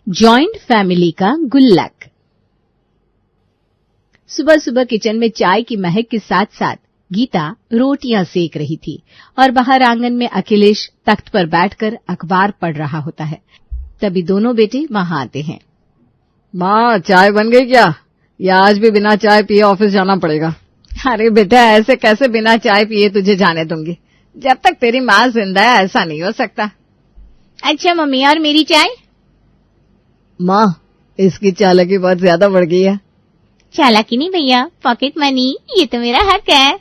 Joint family का गुल्लक। सुबह सुबह किचन में चाय की महक के साथ साथ गीता रोटियां सेक रही थी और बाहर आंगन में अखिलेश तख्त पर बैठकर अखबार पढ़ रहा होता है। तभी दोनों बेटे वहां आते हैं। माँ, चाय बन गई क्या? या आज भी बिना चाय पिए ऑफिस जाना पड़ेगा? अरे बेटा, ऐसे कैसे बिना चाय पिए तुझे जाने दूंगी? जब तक तेरी माँ जिंदा है ऐसा नहीं हो सकता। अच्छा मम्मी, और मेरी चाय? माँ, इसकी चालाकी बहुत ज्यादा बढ़ गई है। चालाकी नहीं भैया, पॉकेट मनी, ये तो मेरा हक है।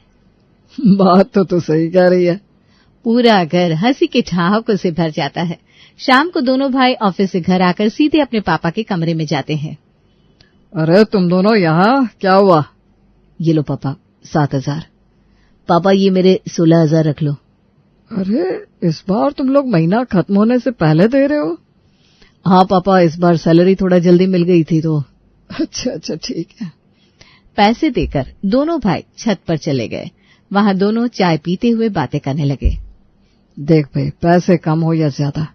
बात तो तू सही कह रही है। पूरा घर हंसी के ठहाकों से भर जाता है। शाम को दोनों भाई ऑफिस से घर आकर सीधे अपने पापा के कमरे में जाते हैं। अरे तुम दोनों यहाँ, क्या हुआ? ये लो पापा, 7,000। पापा ये मेरे 16,000 रख लो। अरे इस बार तुम लोग महीना खत्म होने से पहले दे रहे हो? हाँ पापा, इस बार सैलरी थोड़ा जल्दी मिल गई थी तो। अच्छा ठीक है। पैसे देकर दोनों भाई छत पर चले गए। वहां दोनों चाय पीते हुए बातें करने लगे। देख भाई, पैसे कम हो या ज्यादा,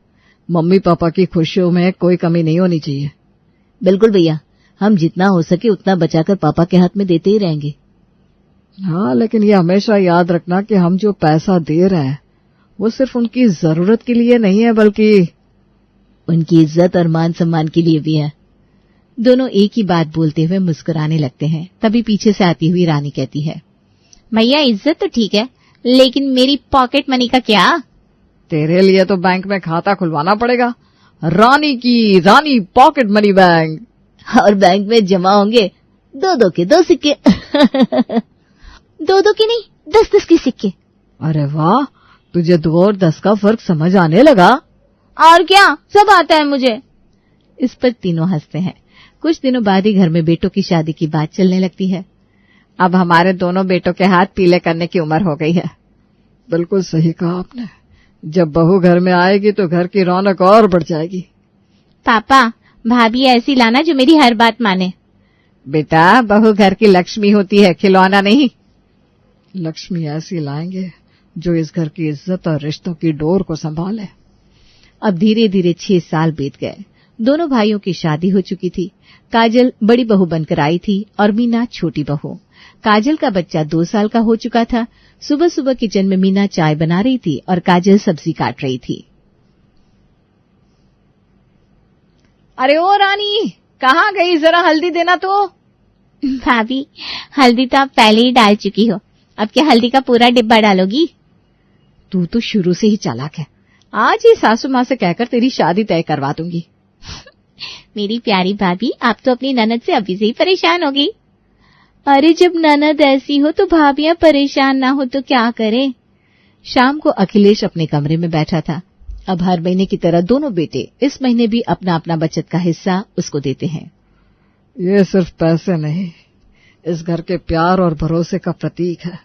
मम्मी पापा की खुशियों में कोई कमी नहीं होनी चाहिए। बिल्कुल भैया, हम जितना हो सके उतना बचाकर पापा के हाथ में देते ही रहेंगे। हाँ, लेकिन ये हमेशा याद रखना कि हम जो पैसा दे रहे हैं वो सिर्फ उनकी जरूरत के लिए नहीं है, बल्कि उनकी इज्जत और मान सम्मान के लिए भी है। दोनों एक ही बात बोलते हुए मुस्कुराने लगते हैं। तभी पीछे से आती हुई रानी कहती है, भैया इज्जत तो ठीक है, लेकिन मेरी पॉकेट मनी का क्या? तेरे लिए तो बैंक में खाता खुलवाना पड़ेगा। रानी की रानी पॉकेट मनी बैंक। और बैंक में जमा होंगे 2-2 के 2 सिक्के। 2-2 के नहीं, 10-10 के सिक्के। अरे वाह, तुझे 2 और 10 का फर्क समझ आने लगा। और क्या, सब आता है मुझे। इस पर तीनों हंसते हैं। कुछ दिनों बाद ही घर में बेटों की शादी की बात चलने लगती है। अब हमारे दोनों बेटों के हाथ पीले करने की उम्र हो गई है। बिल्कुल सही कहा आपने। जब बहू घर में आएगी तो घर की रौनक और बढ़ जाएगी। पापा, भाभी ऐसी लाना जो मेरी हर बात माने। बेटा, बहू घर की लक्ष्मी होती है, खिलौना नहीं। लक्ष्मी ऐसी लाएंगे जो इस घर की इज्जत और रिश्तों की डोर को संभाले। अब धीरे धीरे 6 साल बीत गए। दोनों भाइयों की शादी हो चुकी थी। काजल बड़ी बहू बनकर आई थी और मीना छोटी बहू। काजल का बच्चा 2 साल का हो चुका था। सुबह सुबह किचन में मीना चाय बना रही थी और काजल सब्जी काट रही थी। अरे ओ रानी, कहाँ गई? जरा हल्दी देना तो। भाभी, हल्दी तो आप पहले ही डाल चुकी हो, अब क्या हल्दी का पूरा डिब्बा डालोगी? तू तो शुरू से ही चालाक है। आज ही सासू माँ से कहकर तेरी शादी तय करवा दूंगी। मेरी प्यारी भाभी, आप तो अपनी ननद से अभी से ही परेशान हो गई। अरे जब ननद ऐसी हो तो भाभियां परेशान ना हो तो क्या करें? शाम को अखिलेश अपने कमरे में बैठा था। अब हर महीने की तरह दोनों बेटे इस महीने भी अपना अपना बचत का हिस्सा उसको देते हैं। ये सिर्फ पैसे नहीं, इस घर के प्यार और भरोसे का प्रतीक है।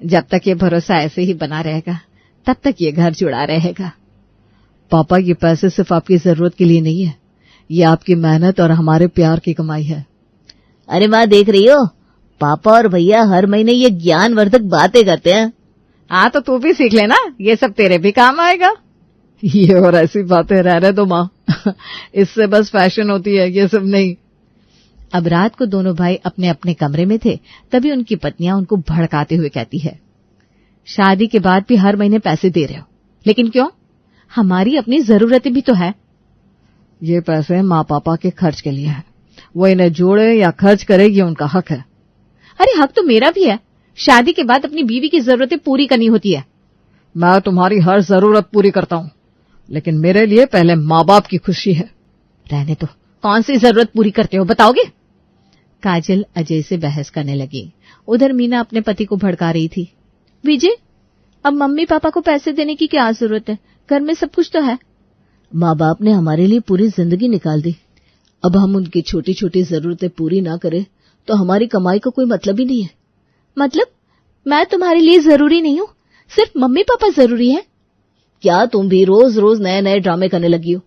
जब तक ये भरोसा ऐसे ही बना रहेगा तब तक ये घर जुड़ा रहेगा। पापा, ये पैसे सिर्फ आपकी जरूरत के लिए नहीं है, ये आपकी मेहनत और हमारे प्यार की कमाई है। अरे माँ, देख रही हो, पापा और भैया हर महीने ये ज्ञानवर्धक बातें करते हैं। हाँ तो तू भी सीख लेना, ये सब तेरे भी काम आएगा। ये और ऐसी बातें रह दो माँ। इससे बस फैशन होती है, ये सब नहीं। अब रात को दोनों भाई अपने अपने कमरे में थे। तभी उनकी पत्नियां उनको भड़काते हुए कहती है, शादी के बाद भी हर महीने पैसे दे रहे हो, लेकिन क्यों? हमारी अपनी जरूरतें भी तो है। ये पैसे माँ पापा के खर्च के लिए है, वो इन्हें जोड़े या खर्च करे ये उनका हक है। अरे हक तो मेरा भी है। शादी के बाद अपनी बीवी की जरूरतें पूरी करनी होती है। मैं तुम्हारी हर जरूरत पूरी करता हूँ, लेकिन मेरे लिए पहले माँ बाप की खुशी है। रहने दो, कौन सी जरूरत पूरी करते हो बताओगे? काजल अजय से बहस करने लगी। उधर मीना अपने पति को भड़का रही थी। विजय, अब मम्मी पापा को पैसे देने की क्या जरूरत है? घर में सब कुछ तो है। माँ बाप ने हमारे लिए पूरी जिंदगी निकाल दी, अब हम उनकी छोटी छोटी जरूरतें पूरी ना करें तो हमारी कमाई का कोई मतलब ही नहीं है। मतलब मैं तुम्हारे लिए जरूरी नहीं हूँ, सिर्फ मम्मी पापा जरूरी है? क्या तुम भी रोज रोज नए नए ड्रामे करने लगी हो?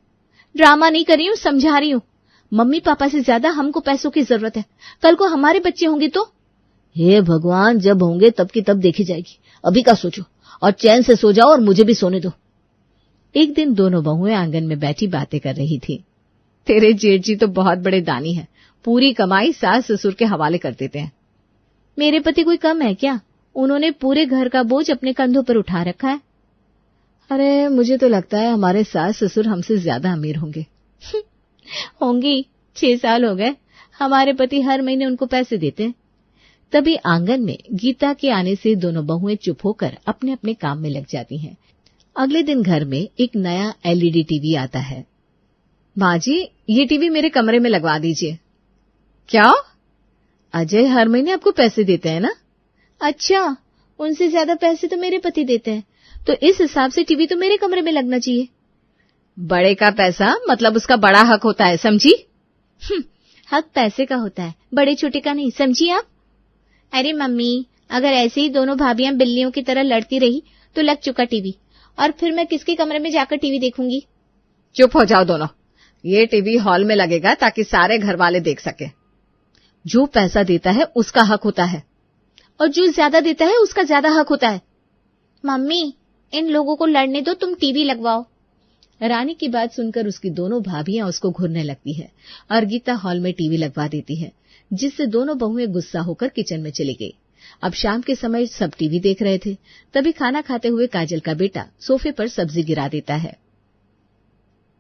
ड्रामा नहीं कर रही हूँ, समझा रही हूँ। मम्मी पापा से ज्यादा हमको पैसों की जरूरत है। कल को हमारे बच्चे होंगे तो? हे भगवान, जब होंगे तब की तब देखी जाएगी, अभी का सोचो और चैन से सो जाओ और मुझे भी सोने दो। एक दिन दोनों बहुएं आंगन में बैठी बातें कर रही थी। तेरे जेठ जी तो बहुत बड़े दानी हैं, पूरी कमाई सास ससुर के हवाले कर देते हैं। मेरे पति कोई कम है क्या? उन्होंने पूरे घर का बोझ अपने कंधों पर उठा रखा है। अरे मुझे तो लगता है हमारे सास ससुर हमसे ज्यादा अमीर होंगे। होंगी, 6 साल हो गए, हमारे पति हर महीने उनको पैसे देते हैं। तभी आंगन में गीता के आने से दोनों बहुएं चुप होकर अपने अपने काम में लग जाती हैं। अगले दिन घर में एक नया एलईडी टीवी आता है। माँ जी, ये टीवी मेरे कमरे में लगवा दीजिए। क्या? अजय हर महीने आपको पैसे देते हैं ना? अच्छा, उनसे ज्यादा पैसे तो मेरे पति देते हैं, तो इस हिसाब से टीवी तो मेरे कमरे में लगना चाहिए। बड़े का पैसा मतलब उसका बड़ा हक होता है, समझी? हक पैसे का होता है, बड़े छोटे का नहीं, समझी आप? अरे मम्मी, अगर ऐसे ही दोनों भाभियां बिल्लियों की तरह लड़ती रही तो लग चुका टीवी, और फिर मैं किसके कमरे में जाकर टीवी देखूंगी? चुप हो जाओ दोनों। ये टीवी हॉल में लगेगा ताकि सारे घर वाले देख सके। जो पैसा देता है उसका हक होता है, और जो ज्यादा देता है उसका ज्यादा हक होता है। मम्मी, इन लोगों को लड़ने दो, तुम टीवी लगवाओ। रानी की बात सुनकर उसकी दोनों भाभियां उसको घूरने लगती है और गीता हॉल में टीवी लगवा देती है, जिससे दोनों बहुएं गुस्सा होकर किचन में चली गई। अब शाम के समय सब टीवी देख रहे थे, तभी खाना खाते हुए काजल का बेटा सोफे पर सब्जी गिरा देता है।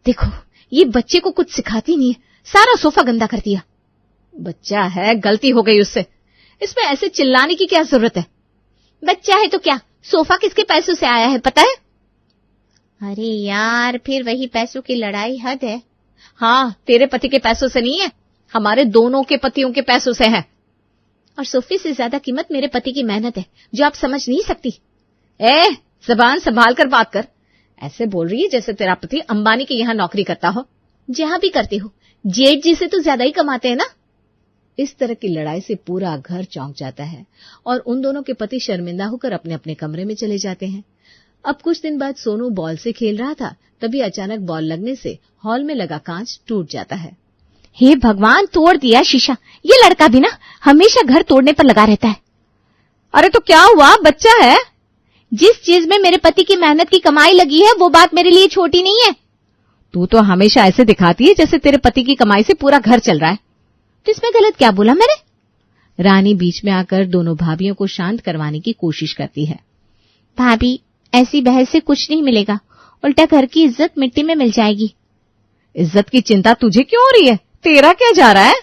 देखो, ये बच्चे को कुछ सिखाती नहीं है, सारा सोफा गंदा कर दिया। बच्चा है, गलती हो गई उससे, इसमें ऐसे चिल्लाने की क्या जरूरत है? बच्चा है तो क्या, सोफा किसके पैसों से आया है पता है? अरे यार, फिर वही पैसों की लड़ाई, हद है। हाँ, तेरे पति के पैसों से नहीं है, हमारे दोनों के पतियों के पैसों से है। और सोफे से ज्यादा कीमत मेरे पति की मेहनत है, जो आप समझ नहीं सकती। जबान संभाल कर बात कर। ऐसे बोल रही है जैसे तेरा पति अंबानी के यहाँ नौकरी करता हो। जहां भी करते हो, जेठ जी से तो ज्यादा ही कमाते हैं ना। इस तरह की लड़ाई से पूरा घर चौंक जाता है और उन दोनों के पति शर्मिंदा होकर अपने अपने कमरे में चले जाते हैं। अब कुछ दिन बाद सोनू बॉल से खेल रहा था, तभी अचानक बॉल लगने से हॉल में लगा कांच टूट जाता है। हे भगवान, तोड़ दिया शीशा। ये लड़का भी ना हमेशा घर तोड़ने पर लगा रहता है। अरे तो क्या हुआ, बच्चा है। जिस चीज में मेरे पति की मेहनत की कमाई लगी है वो बात मेरे लिए छोटी नहीं है। तू तो हमेशा ऐसे दिखाती है जैसे तेरे पति की कमाई से पूरा घर चल रहा है। तो इसमें गलत क्या बोला मैंने? रानी बीच में आकर दोनों भाभियों को शांत करवाने की कोशिश करती है। भाभी, ऐसी बहस से कुछ नहीं मिलेगा, उल्टा घर की इज्जत मिट्टी में मिल जाएगी। इज्जत की चिंता तुझे क्यों हो रही है? तेरा क्या जा रहा है?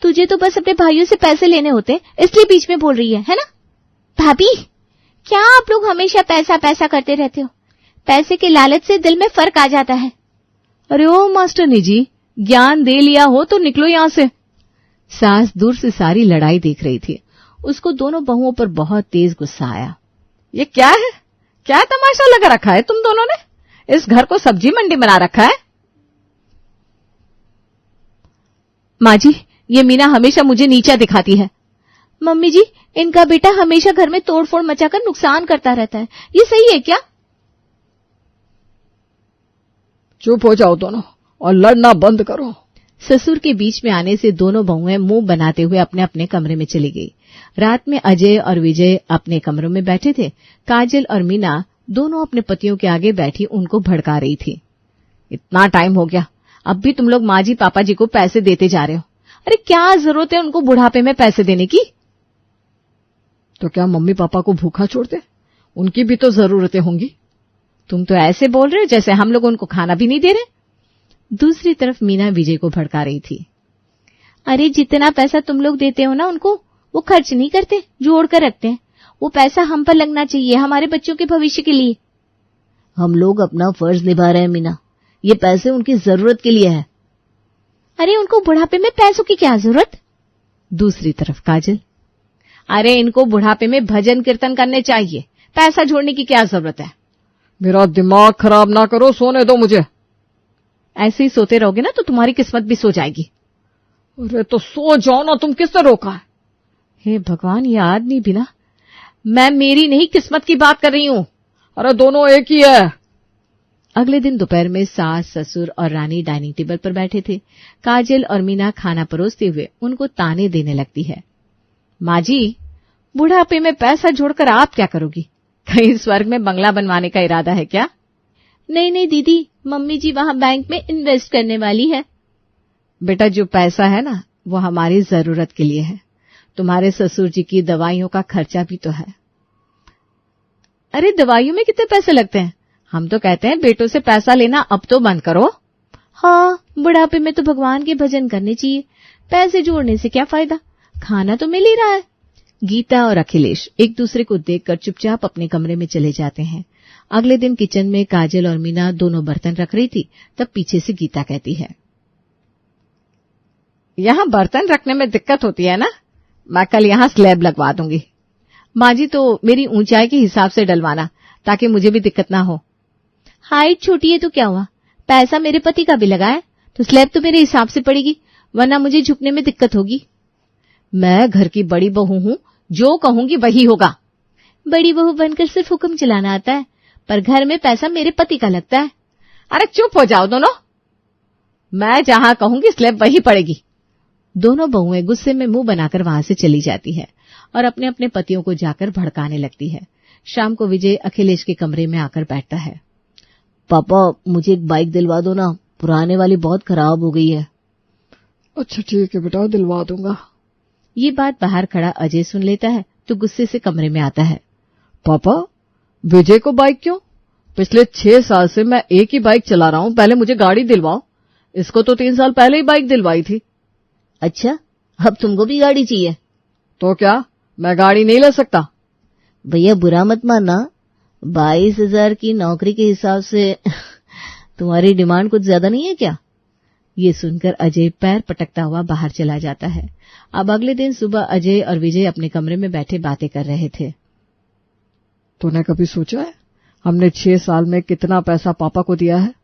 तुझे तो बस अपने भाइयों से पैसे लेने होते, इसलिए बीच में बोल रही है ना? भाभी, क्या आप लोग हमेशा पैसा पैसा करते रहते हो? पैसे के लालच से दिल में फर्क आ जाता है। अरे ओ मास्टरनी जी, ज्ञान दे लिया हो तो निकलो यहां से। सास दूर से सारी लड़ाई देख रही थी। उसको दोनों बहुओं पर बहुत तेज गुस्सा आया। ये क्या है? क्या तमाशा लगा रखा है तुम दोनों ने? इस घर को सब्जी मंडी बना रखा है। माँ जी, ये मीना हमेशा मुझे नीचा दिखाती है। मम्मी जी, इनका बेटा हमेशा घर में तोड़फोड़ मचाकर नुकसान करता रहता है, ये सही है क्या? चुप हो जाओ दोनों और लड़ना बंद करो। ससुर के बीच में आने से दोनों बहुएं मुंह बनाते हुए अपने अपने कमरे में चली गई। रात में अजय और विजय अपने कमरों में बैठे थे। काजल और मीना दोनों अपने पतियों के आगे बैठी उनको भड़का रही थी। इतना टाइम हो गया, अब भी तुम लोग माँ जी पापा जी को पैसे देते जा रहे हो। अरे क्या जरूरत है उनको बुढ़ापे में पैसे देने की? तो क्या मम्मी पापा को भूखा छोड़ते? उनकी भी तो जरूरतें होंगी। तुम तो ऐसे बोल रहे हो जैसे हम लोग उनको खाना भी नहीं दे रहे। दूसरी तरफ मीना विजय को भड़का रही थी। अरे जितना पैसा तुम लोग देते हो ना उनको, वो खर्च नहीं करते, जोड़ कर रखते हैं। वो पैसा हम पर लगना चाहिए, हमारे बच्चों के भविष्य के लिए। हम लोग अपना फर्ज निभा रहे हैं मीना, ये पैसे उनकी जरूरत के लिए है। अरे उनको बुढ़ापे में पैसों की क्या जरूरत? दूसरी तरफ काजल, अरे इनको बुढ़ापे में भजन कीर्तन करने चाहिए, पैसा जोड़ने की क्या जरूरत है? मेरा दिमाग खराब ना करो, सोने दो मुझे। ऐसे ही सोते रहोगे ना तो तुम्हारी किस्मत भी सो जाएगी। अरे तो सो जाओ ना, तुम किससे रोका है? हे भगवान, ये आदमी भी ना। मैं मेरी नहीं किस्मत की बात कर रही हूं। अरे दोनों एक ही है। अगले दिन दोपहर में सास ससुर और रानी डाइनिंग टेबल पर बैठे थे। काजल और मीना खाना परोसते हुए उनको ताने देने लगती है। माँ जी, बुढ़ापे में पैसा जोड़कर आप क्या करोगी? कहीं स्वर्ग में बंगला बनवाने का इरादा है क्या? नहीं नहीं दीदी, मम्मी जी वहां बैंक में इन्वेस्ट करने वाली है। बेटा जो पैसा है ना वो हमारी जरूरत के लिए है, तुम्हारे ससुर जी की दवाइयों का खर्चा भी तो है। अरे दवाइयों में कितने पैसे लगते हैं? हम तो कहते हैं बेटों से पैसा लेना अब तो बंद करो। हाँ, बुढ़ापे में तो भगवान के भजन करने चाहिए, पैसे जोड़ने से क्या फायदा, खाना तो मिल ही रहा है। गीता और अखिलेश एक दूसरे को देखकर चुपचाप अपने कमरे में चले जाते हैं। अगले दिन किचन में काजल और मीना दोनों बर्तन रख रही थी, तब पीछे से गीता कहती है, यहाँ बर्तन रखने में दिक्कत होती है ना, मैं कल यहाँ स्लैब लगवा दूंगी। माँ जी तो मेरी ऊंचाई के हिसाब से डलवाना ताकि मुझे भी दिक्कत ना हो। हाइट छोटी है तो क्या हुआ, पैसा मेरे पति का भी लगा है तो स्लैब तो मेरे हिसाब से पड़ेगी, वरना मुझे झुकने में दिक्कत होगी। मैं घर की बड़ी बहू हूँ, जो कहूंगी वही होगा। बड़ी बहू बनकर सिर्फ हुक्म चलाना आता है, पर घर में पैसा मेरे पति का लगता है। अरे चुप हो जाओ दोनों, मैं जहां कहूंगी स्लैब वही पड़ेगी। दोनों बहुएं गुस्से में मुंह बनाकर वहां से चली जाती है और अपने अपने पतियों को जाकर भड़काने लगती है। शाम को विजय अखिलेश के कमरे में आकर बैठता है। पापा मुझे एक बाइक दिलवा दो ना, पुराने वाली बहुत खराब हो गई है। अच्छा ठीक है बेटा, दिलवा दूंगा। ये बात बाहर खड़ा अजय सुन लेता है तो गुस्से से कमरे में आता है। पापा विजय को बाइक क्यों? पिछले 6 साल से मैं एक ही बाइक चला रहा हूँ, पहले मुझे गाड़ी दिलवाओ। इसको तो 3 साल पहले ही बाइक दिलवाई थी। अच्छा, अब तुमको भी गाड़ी चाहिए? तो क्या मैं गाड़ी नहीं ले सकता? भैया बुरा मत मानना, 22,000 की नौकरी के हिसाब से तुम्हारी डिमांड कुछ ज्यादा नहीं है क्या? ये सुनकर अजय पैर पटकता हुआ बाहर चला जाता है। अब अगले दिन सुबह अजय और विजय अपने कमरे में बैठे बातें कर रहे थे। तूने कभी सोचा है हमने 6 साल में कितना पैसा पापा को दिया है?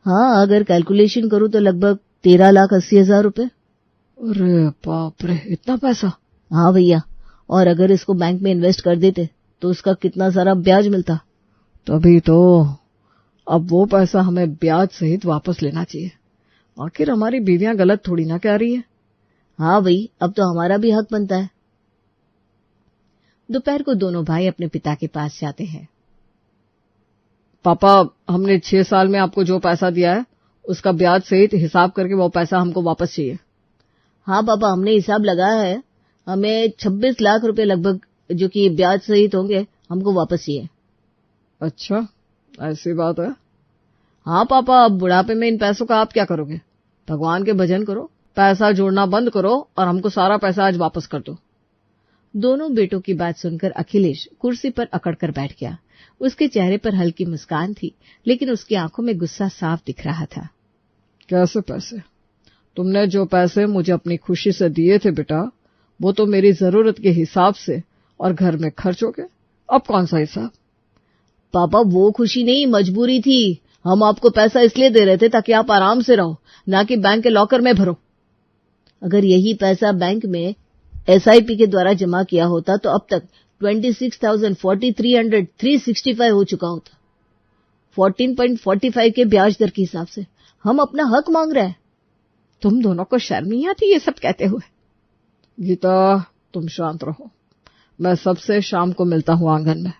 हाँ, अगर कैलकुलेशन करूं तो लगभग 13,80,000 रुपए। अरे बाप रे, इतना पैसा? हाँ भैया, और अगर इसको बैंक में इन्वेस्ट कर देते तो उसका कितना सारा ब्याज मिलता। तभी तो अब वो पैसा हमें ब्याज सहित वापस लेना चाहिए। आखिर हमारी बीवियां गलत थोड़ी ना कह रही है। हाँ भाई, अब तो हमारा भी हक बनता है। दोपहर को दोनों भाई अपने पिता के पास जाते हैं। पापा हमने 6 साल में आपको जो पैसा दिया है उसका ब्याज सहित हिसाब करके वो पैसा हमको वापस चाहिए। हाँ पापा, हमने हिसाब लगाया है, हमें 26 लाख रुपए लगभग जो कि ब्याज सहित होंगे हमको वापस चाहिए। अच्छा, ऐसी बात है? हाँ पापा, अब बुढ़ापे में इन पैसों का आप क्या करोगे? भगवान के भजन करो, पैसा जोड़ना बंद करो और हमको सारा पैसा आज वापस कर दो। दोनों बेटों की बात सुनकर अखिलेश कुर्सी पर अकड़कर बैठ गया। उसके चेहरे पर हल्की मुस्कान थी, लेकिन उसकी आंखों में गुस्सा साफ दिख रहा था। कैसे पैसे? तुमने जो पैसे मुझे अपनी खुशी से दिए थे बेटा, वो तो मेरी जरूरत के हिसाब से और घर में खर्च हो गए। अब कौन सा हिसाब? पापा वो खुशी नहीं, मजबूरी थी। हम आपको पैसा इसलिए दे रहे थे ताकि आप आराम से रहो, ना कि बैंक के लॉकर में भरो। अगर यही पैसा बैंक में SIP के द्वारा जमा किया होता तो अब तक 26,000, 4300, 365 हो चुका होता। 14.45 के ब्याज दर के हिसाब से हम अपना हक मांग रहे हैं। तुम दोनों को शर्म नहीं आती ये सब कहते हुए? गीता तुम शांत रहो, मैं सबसे शाम को मिलता हूँ आंगन में।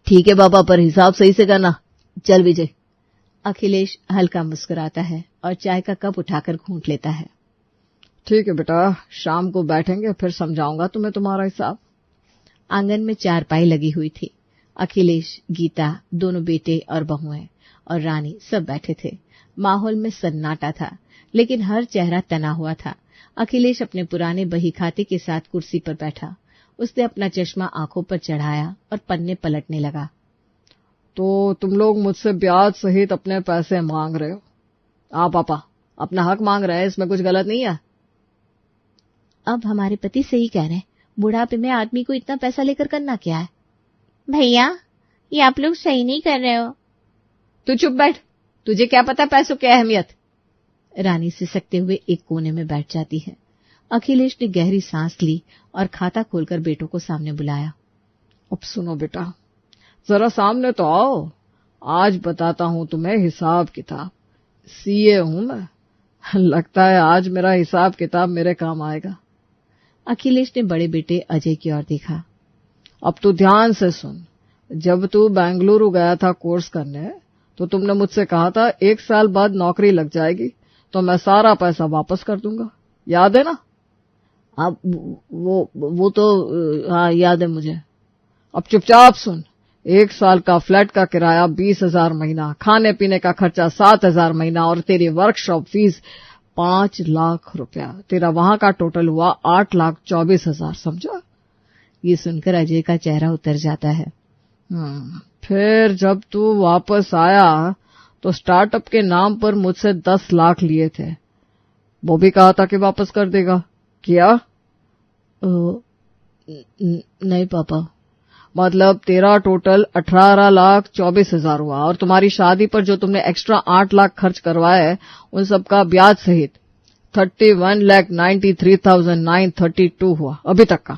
ठीक है पापा, पर हिसाब सही से करना। चल विजय। अखिलेश हल्का मुस्कुराता है और चाय का कप उठाकर घूंट लेता है। ठीक है बेटा, शाम को बैठेंगे, फिर समझाऊंगा तुम्हें तुम्हारा हिसाब। आंगन में चारपाई लगी हुई थी। अखिलेश, गीता, दोनों बेटे और बहुएं और रानी सब बैठे थे। माहौल में सन्नाटा था, लेकिन हर चेहरा तना हुआ था। अखिलेश अपने पुराने बही खाते के साथ कुर्सी पर बैठा। उसने अपना चश्मा आंखों पर चढ़ाया और पन्ने पलटने लगा। तो तुम लोग मुझसे ब्याज सहित अपने पैसे मांग रहे हो? हाँ पापा, अपना हक मांग रहे हैं, इसमें कुछ गलत नहीं है। अब हमारे पति सही कह रहे हैं, बुढ़ापे में आदमी को इतना पैसा लेकर करना क्या है? भैया, ये आप लोग सही नहीं कर रहे हो। तू चुप बैठ, तुझे क्या पता पैसों की अहमियत? रानी सिसकते हुए एक कोने में बैठ जाती है। अखिलेश ने गहरी सांस ली और खाता खोलकर बेटों को सामने बुलाया। अब सुनो बेटा, जरा सामने तो आओ, आज बताता हूँ तुम्हें हिसाब किताब। CA हूँ मैं, लगता है आज मेरा हिसाब किताब मेरे काम आएगा। अखिलेश ने बड़े बेटे अजय की ओर देखा। अब तू ध्यान से सुन, जब तू बेंगलुरु गया था कोर्स करने तो तुमने मुझसे कहा था 1 साल बाद नौकरी लग जाएगी तो मैं सारा पैसा वापस कर दूंगा, याद है ना? आप वो तो हाँ याद है मुझे। अब चुपचाप सुन। 1 साल का फ्लैट का किराया 20,000 महीना, खाने पीने का खर्चा 7,000 महीना और तेरी वर्कशॉप फीस 5 लाख रुपया। तेरा वहां का टोटल हुआ 8,24,000, समझा? ये सुनकर अजय का चेहरा उतर जाता है। फिर जब तू वापस आया तो स्टार्टअप के नाम पर मुझसे 10 लाख लिए थे, वो भी कहा था कि वापस कर देगा, किया? नहीं पापा। मतलब तेरा टोटल 18,24,000 हुआ और तुम्हारी शादी पर जो तुमने एक्स्ट्रा 8 लाख खर्च करवाए उन सबका ब्याज सहित 31,93,932 हुआ अभी तक का,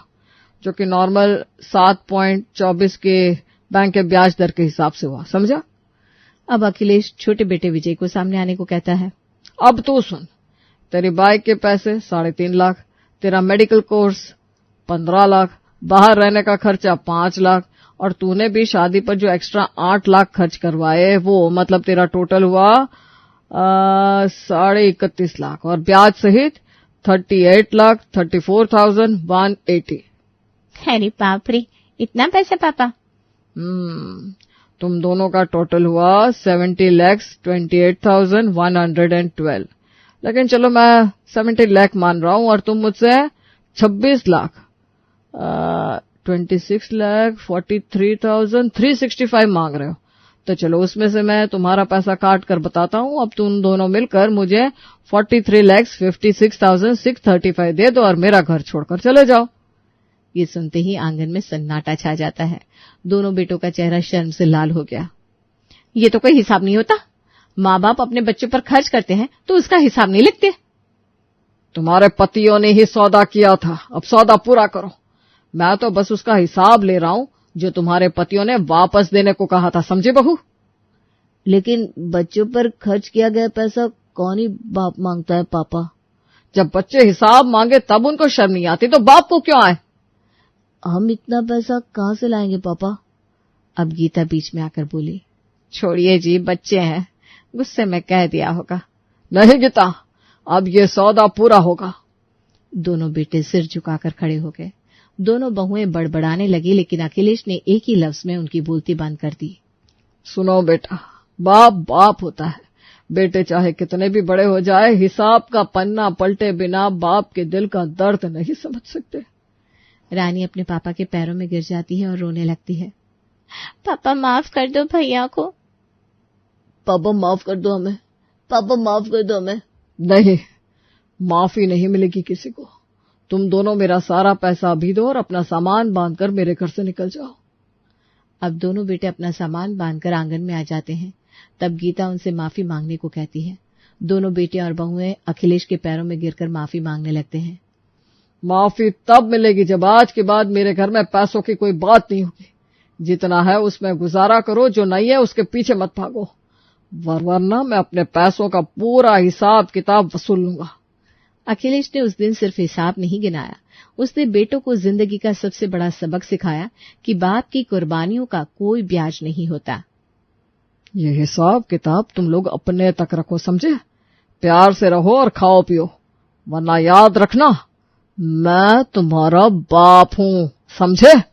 जो कि नॉर्मल 7.24 के बैंक के ब्याज दर के हिसाब से हुआ, समझा? अब अखिलेश छोटे बेटे विजय को सामने आने को कहता है। अब तो सुन, तेरी बाइक के पैसे 3.5 लाख, तेरा मेडिकल कोर्स 15 लाख, बाहर रहने का खर्चा 5 लाख और तूने भी शादी पर जो एक्स्ट्रा 8 लाख खर्च करवाए वो, मतलब तेरा टोटल हुआ 31.5 लाख और ब्याज सहित 38,34,180। अरे बाप रे, इतना पैसा पापा? तुम दोनों का टोटल हुआ 70,28,112। लेकिन चलो मैं 70 लाख मान रहा हूं और तुम मुझसे 26 लाख 26,43,365 मांग रहे हो। तो चलो उसमें से मैं तुम्हारा पैसा काट कर बताता हूं। अब तुम दोनों मिलकर मुझे 43,56,635 दे दो और मेरा घर छोड़कर चले जाओ। ये सुनते ही आंगन में सन्नाटा छा जाता है। दोनों बेटों का चेहरा शर्म से लाल हो गया। ये तो कोई हिसाब नहीं होता। माँ बाप अपने बच्चों पर खर्च करते हैं तो उसका हिसाब नहीं लिखते। तुम्हारे पतियों ने ही सौदा किया था, अब सौदा पूरा करो। मैं तो बस उसका हिसाब ले रहा हूं जो तुम्हारे पतियों ने वापस देने को कहा था, समझे बहू? लेकिन बच्चों पर खर्च किया गया पैसा कौन ही बाप मांगता है पापा? जब बच्चे हिसाब मांगे तब उनको शर्म नहीं आती तो बाप को क्यों आए? हम इतना पैसा कहाँ से लाएंगे पापा? अब गीता बीच में आकर बोली। छोड़िए जी, बच्चे हैं, गुस्से में कह दिया होगा। नहीं गीता, अब ये सौदा पूरा होगा। दोनों बेटे सिर झुकाकर खड़े हो गए। दोनों बहुएं बड़बड़ाने लगी, लेकिन अखिलेश ने एक ही लफ्ज में उनकी बोलती बंद कर दी। सुनो बेटा, बाप बाप होता है। बेटे चाहे कितने भी बड़े हो जाए, हिसाब का पन्ना पलटे बिना बाप के दिल का दर्द नहीं समझ सकते। रानी अपने पापा के पैरों में गिर जाती है और रोने लगती है। पापा माफ कर दो भैया को। पापा माफ कर दो हमें, पापा माफ कर दो हमें। नहीं, माफी नहीं मिलेगी किसी को। तुम दोनों मेरा सारा पैसा अभी दो और अपना सामान बांधकर मेरे घर से निकल जाओ। अब दोनों बेटे अपना सामान बांधकर आंगन में आ जाते हैं। तब गीता उनसे माफी मांगने को कहती है। दोनों बेटे और बहुएं अखिलेश के पैरों में गिरकर माफी मांगने लगते हैं। माफी तब मिलेगी जब आज के बाद मेरे घर में पैसों की कोई बात नहीं होगी। जितना है उसमें गुजारा करो, जो नहीं है उसके पीछे मत भागो, वरना मैं अपने पैसों का पूरा हिसाब किताब वसूल लूंगा। अखिलेश ने उस दिन सिर्फ हिसाब नहीं गिनाया, उसने बेटों को जिंदगी का सबसे बड़ा सबक सिखाया कि बाप की कुर्बानियों का कोई ब्याज नहीं होता। ये हिसाब किताब तुम लोग अपने तक रखो, समझे? प्यार से रहो और खाओ पियो, वरना याद रखना मैं तुम्हारा बाप हूं, समझे?